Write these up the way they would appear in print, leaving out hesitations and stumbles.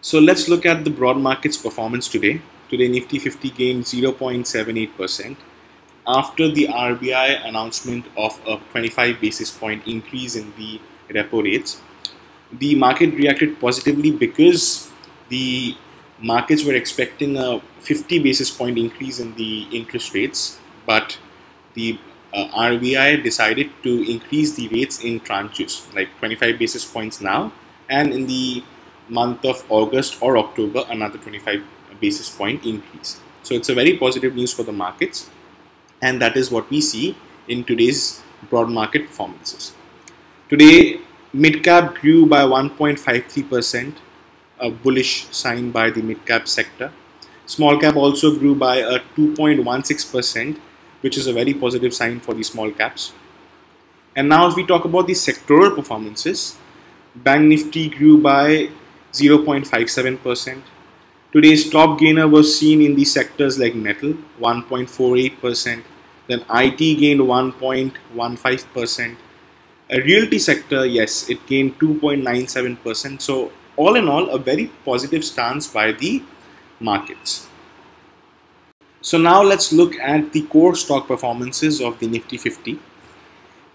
So let's look at the broad market's performance today. Today Nifty 50 gained 0.78% after the RBI announcement of a 25 basis point increase in the repo rates. The market reacted positively because the markets were expecting a 50 basis point increase in the interest rates, but the RBI decided to increase the rates in tranches, like 25 basis points now, and in the month of August or October another 25 basis point increase. So it's a very positive news for the markets, and that is what we see in today's broad market performances. Today mid cap grew by 1.53%, a bullish sign by the mid cap sector. Small cap also grew by a 2.16%, which is a very positive sign for the small caps. And now if we talk about the sectoral performances, Bank Nifty grew by 0.57%. Today's top gainer was seen in the sectors like metal, 1.48%. Then IT gained 1.15%. A realty sector, yes, it gained 2.97%. So all in all, a very positive stance by the markets. So now let's look at the core stock performances of the Nifty 50.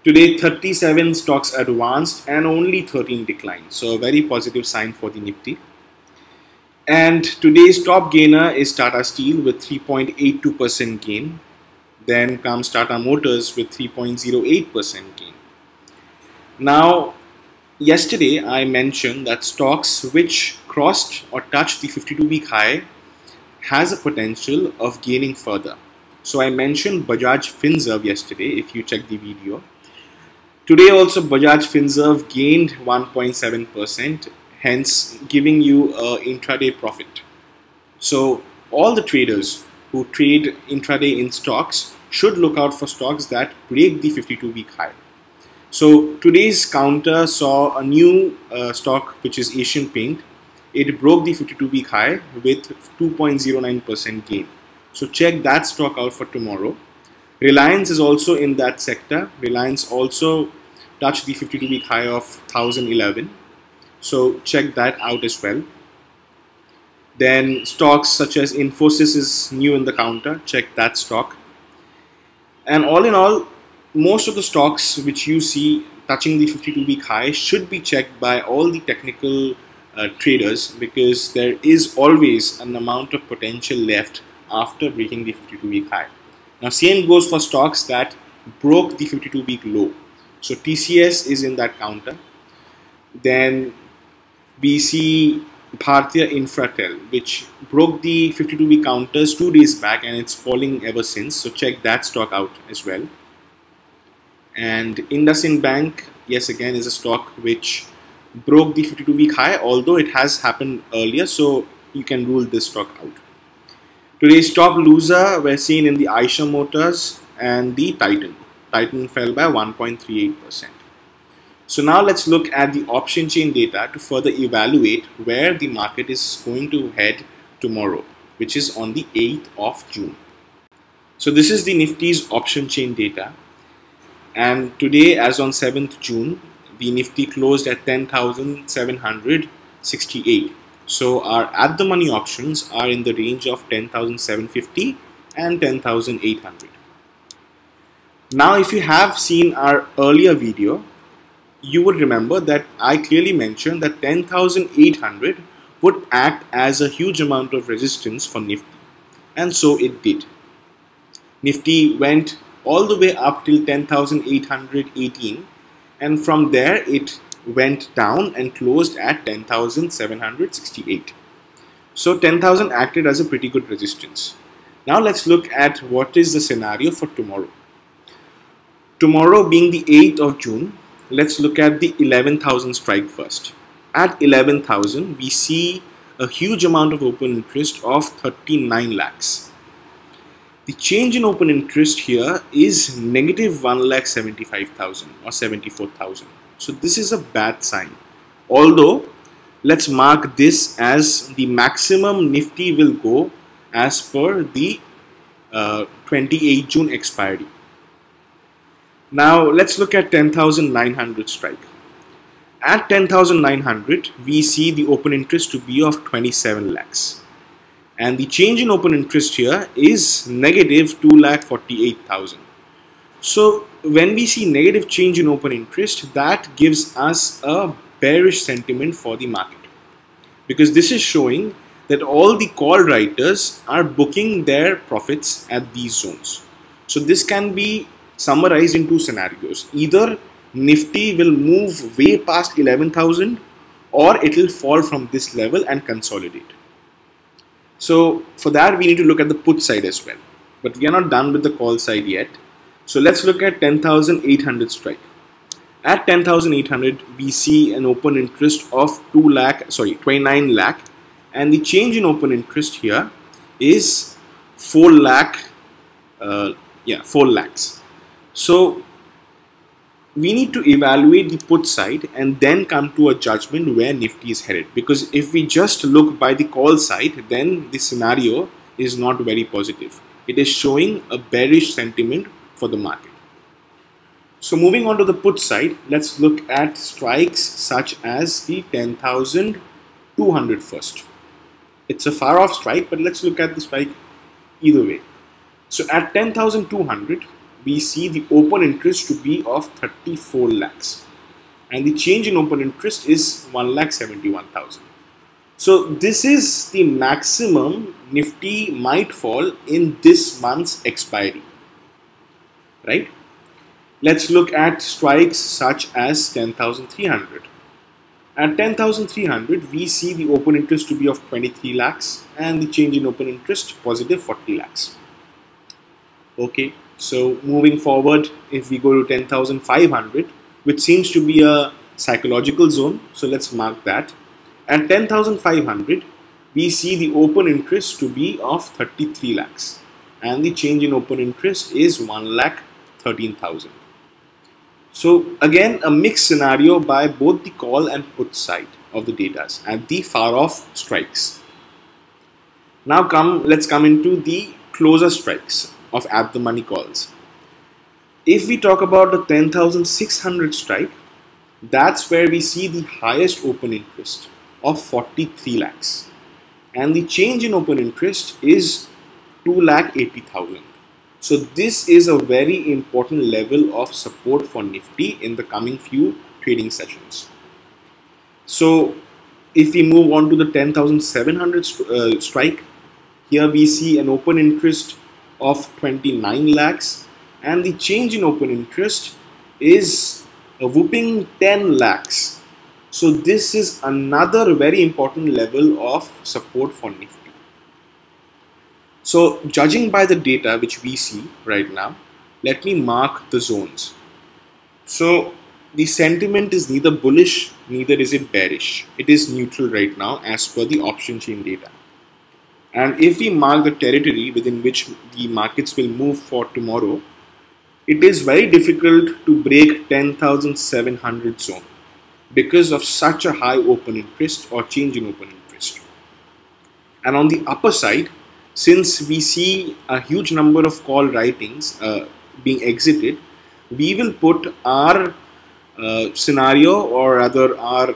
Today 37 stocks advanced and only 13 declined. So a very positive sign for the Nifty. And today's top gainer is Tata Steel with 3.82% gain. Then comes Tata Motors with 3.08% gain. Now, yesterday I mentioned that stocks which crossed or touched the 52-week high has a potential of gaining further. So I mentioned Bajaj Finserv yesterday, if you check the video. Today also Bajaj Finserv gained 1.7%, hence giving you a intraday profit. So all the traders who trade intraday in stocks should look out for stocks that break the 52-week high. So today's counter saw a new stock, which is Asian Paint. It broke the 52-week high with 2.09% gain. So check that stock out for tomorrow. Reliance is also in that sector. Reliance also touched the 52-week high of 1011. So check that out as well. Then stocks such as Infosys is new in the counter. Check that stock. And all in all, most of the stocks which you see touching the 52-week high should be checked by all the technical traders, because there is always an amount of potential left after breaking the 52-week high. Now same goes for stocks that broke the 52-week low. So TCS is in that counter. Then we see Bhartiya Infratel, which broke the 52-week counters 2 days back and it's falling ever since. So check that stock out as well. And IndusInd Bank, yes, again is a stock which broke the 52-week high, although it has happened earlier, so you can rule this stock out. Today's top loser were seen in the Eicher Motors and the Titan. Titan fell by 1.38%. So now let's look at the option chain data to further evaluate where the market is going to head tomorrow, which is on the 8th of June. So this is the Nifty's option chain data. And today, as on 7th June, the Nifty closed at 10,768. So our at the money options are in the range of 10,750 and 10,800. Now, if you have seen our earlier video, you would remember that I clearly mentioned that 10,800 would act as a huge amount of resistance for Nifty. And so it did. Nifty went all the way up till 10,818, and from there it went down and closed at 10,768. So 10,000 acted as a pretty good resistance. Now let's look at what is the scenario for tomorrow. Tomorrow being the 8th of June, let's look at the 11,000 strike first. At 11,000 we see a huge amount of open interest of 39 lakhs. The change in open interest here is negative 1,75,000 or 74,000. So this is a bad sign. Although, let's mark this as the maximum Nifty will go as per the 28 June expiry. Now let's look at 10,900 strike. At 10,900, we see the open interest to be of 27 lakhs. And the change in open interest here is negative 2,48,000. So when we see negative change in open interest, that gives us a bearish sentiment for the market, because this is showing that all the call writers are booking their profits at these zones. So this can be summarized in two scenarios. Either Nifty will move way past 11,000, or it will fall from this level and consolidate. So for that, we need to look at the put side as well, but we are not done with the call side yet. So let's look at 10,800 strike. At 10,800, we see an open interest of 29 lakh, and the change in open interest here is 4 lakhs. So we need to evaluate the put side and then come to a judgment where Nifty is headed, because if we just look by the call side, then the scenario is not very positive. It is showing a bearish sentiment for the market. So moving on to the put side, let's look at strikes such as the 10,200 first. It's a far off strike, but let's look at the strike either way. So at 10,200, we see the open interest to be of 34 lakhs, and the change in open interest is 1,71,000. So this is the maximum Nifty might fall in this month's expiry, right? Let's look at strikes such as 10,300. At 10,300, we see the open interest to be of 23 lakhs and the change in open interest positive 40 lakhs. Okay, so moving forward, if we go to 10,500, which seems to be a psychological zone, so let's mark that. At 10,500, we see the open interest to be of 33 lakhs and the change in open interest is 1,13,000. So again, a mixed scenario by both the call and put side of the data at the far off strikes. Now let's come into the closer strikes of at the money calls. If we talk about the 10,600 strike, that's where we see the highest open interest of 43 lakhs and the change in open interest is 2,80,000. So this is a very important level of support for Nifty in the coming few trading sessions. So if we move on to the 10,700 strike, here we see an open interest of 29 lakhs and the change in open interest is a whooping 10 lakhs. So this is another very important level of support for Nifty. So judging by the data which we see right now, let me mark the zones. So the sentiment is neither bullish, neither is it bearish. It is neutral right now as per the option chain data. And if we mark the territory within which the markets will move for tomorrow, it is very difficult to break 10,700 zone because of such a high open interest or change in open interest. And on the upper side, since we see a huge number of call writings being exited, we will put our scenario, or rather our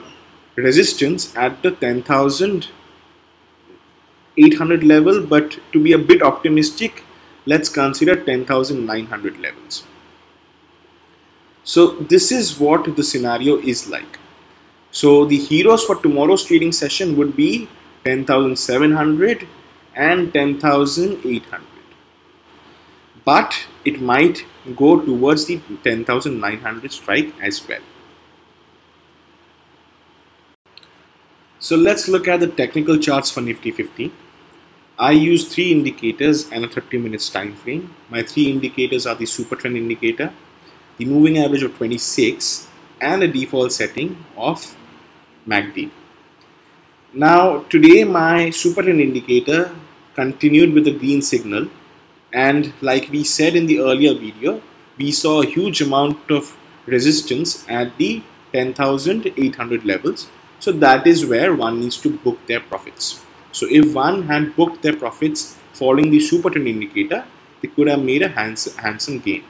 resistance, at the 10,800 level, but to be a bit optimistic, let's consider 10,900 levels. So this is what the scenario is like. So the heroes for tomorrow's trading session would be 10,700 and 10,800, but it might go towards the 10,900 strike as well. So let's look at the technical charts for Nifty 50. I use 3 indicators and a 30 minutes time frame. My 3 indicators are the super trend indicator, the moving average of 26, and a default setting of MACD. Now today my super trend indicator continued with the green signal, and like we said in the earlier video, we saw a huge amount of resistance at the 10,800 levels. So that is where one needs to book their profits. So if one had booked their profits following the super trend indicator, they could have made a handsome gain.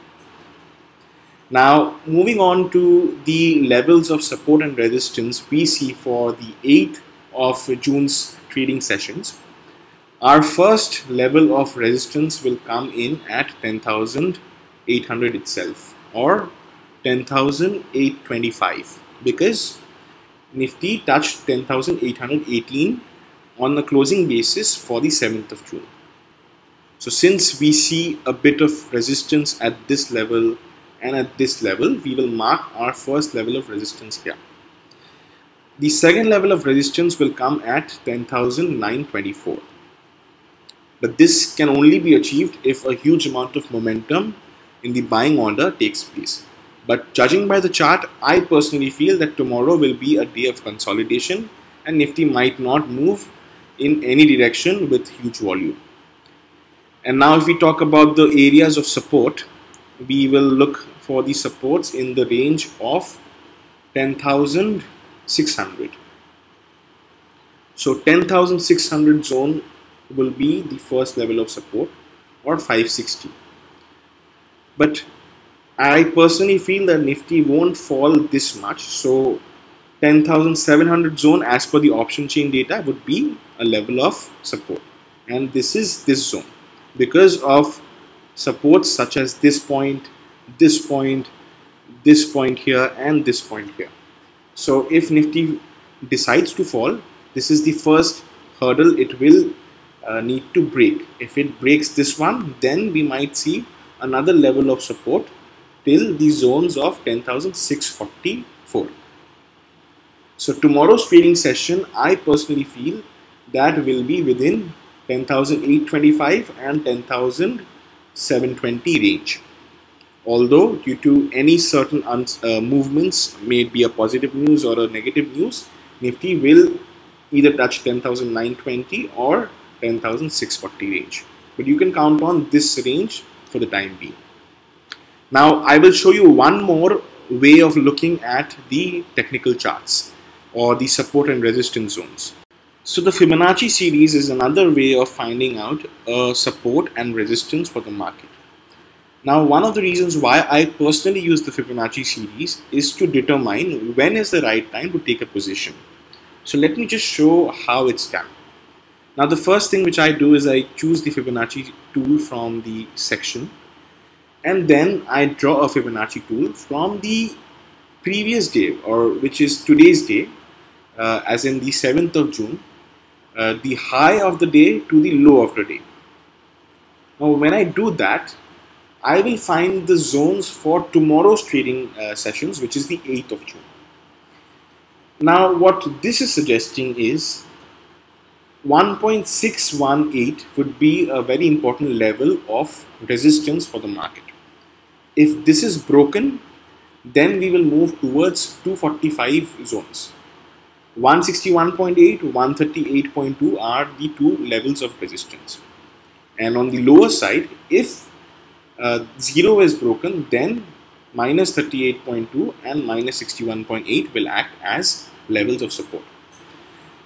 Now, moving on to the levels of support and resistance we see for the 8th of June's trading sessions. Our first level of resistance will come in at 10,800 itself, or 10,825, because Nifty touched 10,818 on a closing basis for the 7th of June. So since we see a bit of resistance at this level and at this level, we will mark our first level of resistance here. The second level of resistance will come at 10,924. But this can only be achieved if a huge amount of momentum in the buying order takes place. But judging by the chart, I personally feel that tomorrow will be a day of consolidation and Nifty might not move in any direction with huge volume. And now if we talk about the areas of support, we will look for the supports in the range of 10,600. So 10,600 zone will be the first level of support, or 560. But I personally feel that Nifty won't fall this much. So 10,700 zone as per the option chain data would be a level of support. And this is this zone because of supports such as this point, this point, this point here, and this point here. So if Nifty decides to fall, this is the first hurdle it will need to break. If it breaks this one, then we might see another level of support till the zones of 10,644. So tomorrow's trading session, I personally feel that will be within 10,825 and 10,720 range. Although due to any certain movements, may it be a positive news or a negative news, Nifty will either touch 10,920 or 10,640 range. But you can count on this range for the time being. Now I will show you one more way of looking at the technical charts or the support and resistance zones. So the Fibonacci series is another way of finding out support and resistance for the market. Now, one of the reasons why I personally use the Fibonacci series is to determine when is the right time to take a position. So let me just show how it's done. Now, the first thing which I do is I choose the Fibonacci tool from the section, and then I draw a Fibonacci tool from the previous day, or which is today's day, as in the 7th of June, the high of the day to the low of the day. Now, when I do that, I will find the zones for tomorrow's trading sessions, which is the 8th of June. Now, what this is suggesting is 1.618 would be a very important level of resistance for the market. If this is broken, then we will move towards 245 zones. 161.8, 138.2 are the two levels of resistance. And on the lower side, if 0 is broken, then minus 38.2 and minus 61.8 will act as levels of support.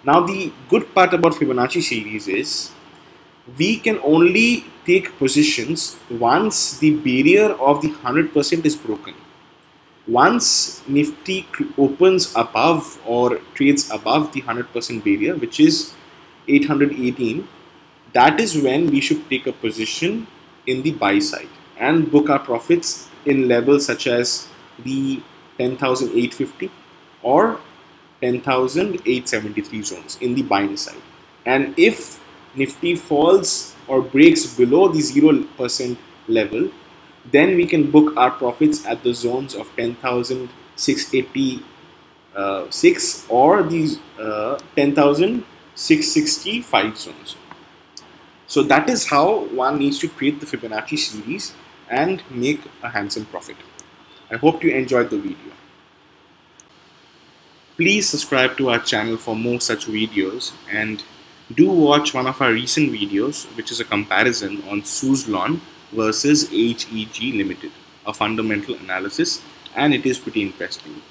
Now the good part about Fibonacci series is we can only take positions once the barrier of the 100% is broken. Once Nifty opens above or trades above the 100% barrier, which is 818, that is when we should take a position in the buy side and book our profits in levels such as the 10,850 or 10,873 zones in the buying side. And if Nifty falls or breaks below the 0% level, then we can book our profits at the zones of 10,686 or these 10,665 zones. So that is how one needs to create the Fibonacci series and make a handsome profit. I hope you enjoyed the video. Please subscribe to our channel for more such videos, and do watch one of our recent videos, which is a comparison on Suzlon versus HEG Limited, a fundamental analysis, and it is pretty interesting.